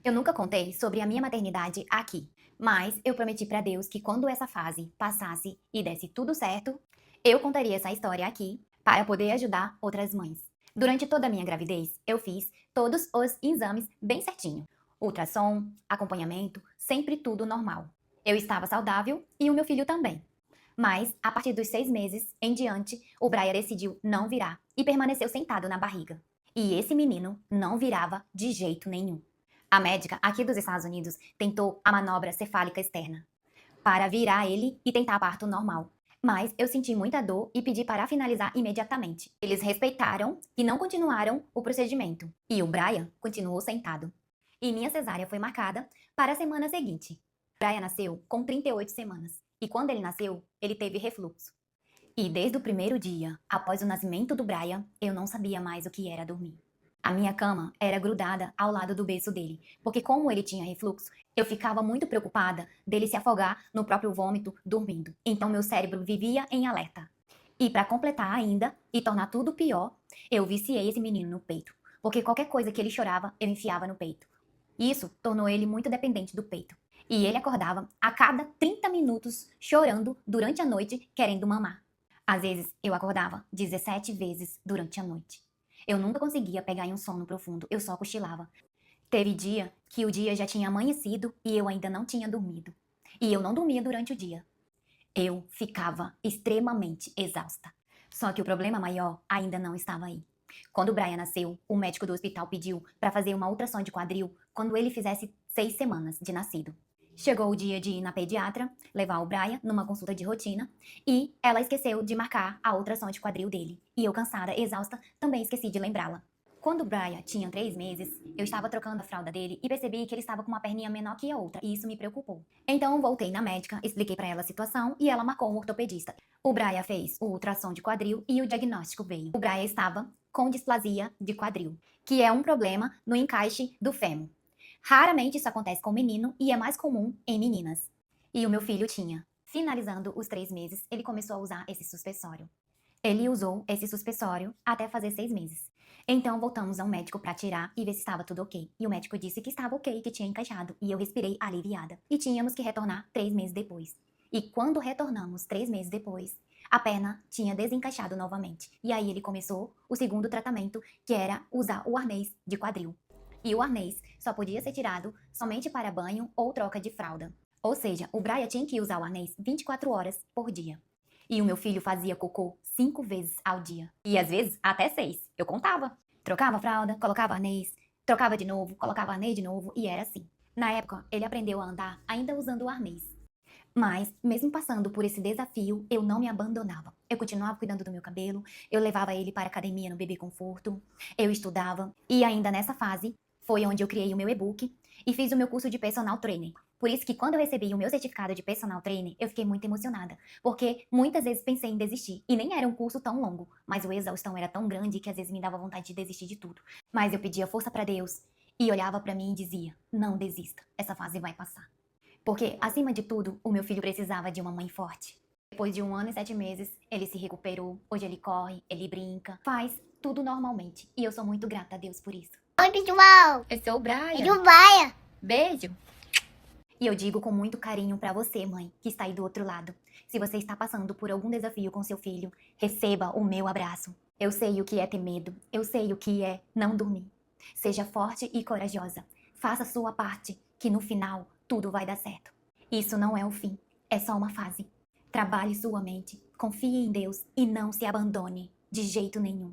Eu nunca contei sobre a minha maternidade aqui, mas eu prometi pra Deus que quando essa fase passasse e desse tudo certo, eu contaria essa história aqui para poder ajudar outras mães. Durante toda a minha gravidez, eu fiz todos os exames bem certinho. Ultrassom, acompanhamento, sempre tudo normal. Eu estava saudável e o meu filho também. Mas, a partir dos 6 meses em diante, o Brian decidiu não virar e permaneceu sentado na barriga. E esse menino não virava de jeito nenhum. A médica aqui dos Estados Unidos tentou a manobra cefálica externa para virar ele e tentar parto normal. Mas eu senti muita dor e pedi para finalizar imediatamente. Eles respeitaram e não continuaram o procedimento. E o Brian continuou sentado. E minha cesárea foi marcada para a semana seguinte. Brian nasceu com 38 semanas. E quando ele nasceu, ele teve refluxo. E desde o primeiro dia, após o nascimento do Brian, eu não sabia mais o que era dormir. A minha cama era grudada ao lado do berço dele, porque como ele tinha refluxo, eu ficava muito preocupada dele se afogar no próprio vômito dormindo. Então meu cérebro vivia em alerta. E para completar ainda e tornar tudo pior, eu viciei esse menino no peito, porque qualquer coisa que ele chorava, eu enfiava no peito. Isso tornou ele muito dependente do peito. E ele acordava a cada 30 minutos chorando durante a noite, querendo mamar. Às vezes eu acordava 17 vezes durante a noite. Eu nunca conseguia pegar em um sono profundo, eu só cochilava. Teve dia que o dia já tinha amanhecido e eu ainda não tinha dormido. E eu não dormia durante o dia. Eu ficava extremamente exausta. Só que o problema maior ainda não estava aí. Quando o Brian nasceu, o médico do hospital pediu para fazer uma ultrassom de quadril quando ele fizesse 6 semanas de nascido. Chegou o dia de ir na pediatra, levar o Brian numa consulta de rotina, e ela esqueceu de marcar a ultrassom de quadril dele. E eu, cansada, exausta, também esqueci de lembrá-la. Quando o Brian tinha 3 meses, eu estava trocando a fralda dele e percebi que ele estava com uma perninha menor que a outra, e isso me preocupou. Então voltei na médica, expliquei para ela a situação e ela marcou um ortopedista. O Brian fez o ultrassom de quadril e o diagnóstico veio. O Brian estava com displasia de quadril, que é um problema no encaixe do fêmur. Raramente isso acontece com menino e é mais comum em meninas. E o meu filho tinha. Finalizando os 3 meses, ele começou a usar esse suspensório. Ele usou esse suspensório até fazer 6 meses. Então voltamos ao médico para tirar e ver se estava tudo ok. E o médico disse que estava ok, que tinha encaixado. E eu respirei aliviada. E tínhamos que retornar 3 meses depois. E quando retornamos 3 meses depois, a perna tinha desencaixado novamente. E aí ele começou o segundo tratamento, que era usar o arnês de quadril. E o arnês só podia ser tirado somente para banho ou troca de fralda. Ou seja, o Brian tinha que usar o arnês 24 horas por dia. E o meu filho fazia cocô 5 vezes ao dia. E às vezes até 6. Eu contava. Trocava a fralda, colocava arnês, trocava de novo, colocava arnês de novo e era assim. Na época, ele aprendeu a andar ainda usando o arnês. Mas, mesmo passando por esse desafio, eu não me abandonava. Eu continuava cuidando do meu cabelo, eu levava ele para a academia no Bebê Conforto, eu estudava. E ainda nessa fase, foi onde eu criei o meu e-book e fiz o meu curso de personal trainer. Por isso que quando eu recebi o meu certificado de personal trainer, eu fiquei muito emocionada, porque muitas vezes pensei em desistir. E nem era um curso tão longo, mas o exaustão era tão grande que às vezes me dava vontade de desistir de tudo. Mas eu pedia força para Deus e olhava para mim e dizia: "Não desista, essa fase vai passar." Porque, acima de tudo, o meu filho precisava de uma mãe forte. Depois de 1 ano e 7 meses, ele se recuperou. Hoje ele corre, ele brinca, faz tudo normalmente. E eu sou muito grata a Deus por isso. Oi, pessoal! Eu sou o Brian. É do Baia! Beijo! E eu digo com muito carinho pra você, mãe, que está aí do outro lado. Se você está passando por algum desafio com seu filho, receba o meu abraço. Eu sei o que é ter medo. Eu sei o que é não dormir. Seja forte e corajosa. Faça a sua parte, que no final tudo vai dar certo. Isso não é o fim, é só uma fase. Trabalhe sua mente, confie em Deus e não se abandone de jeito nenhum.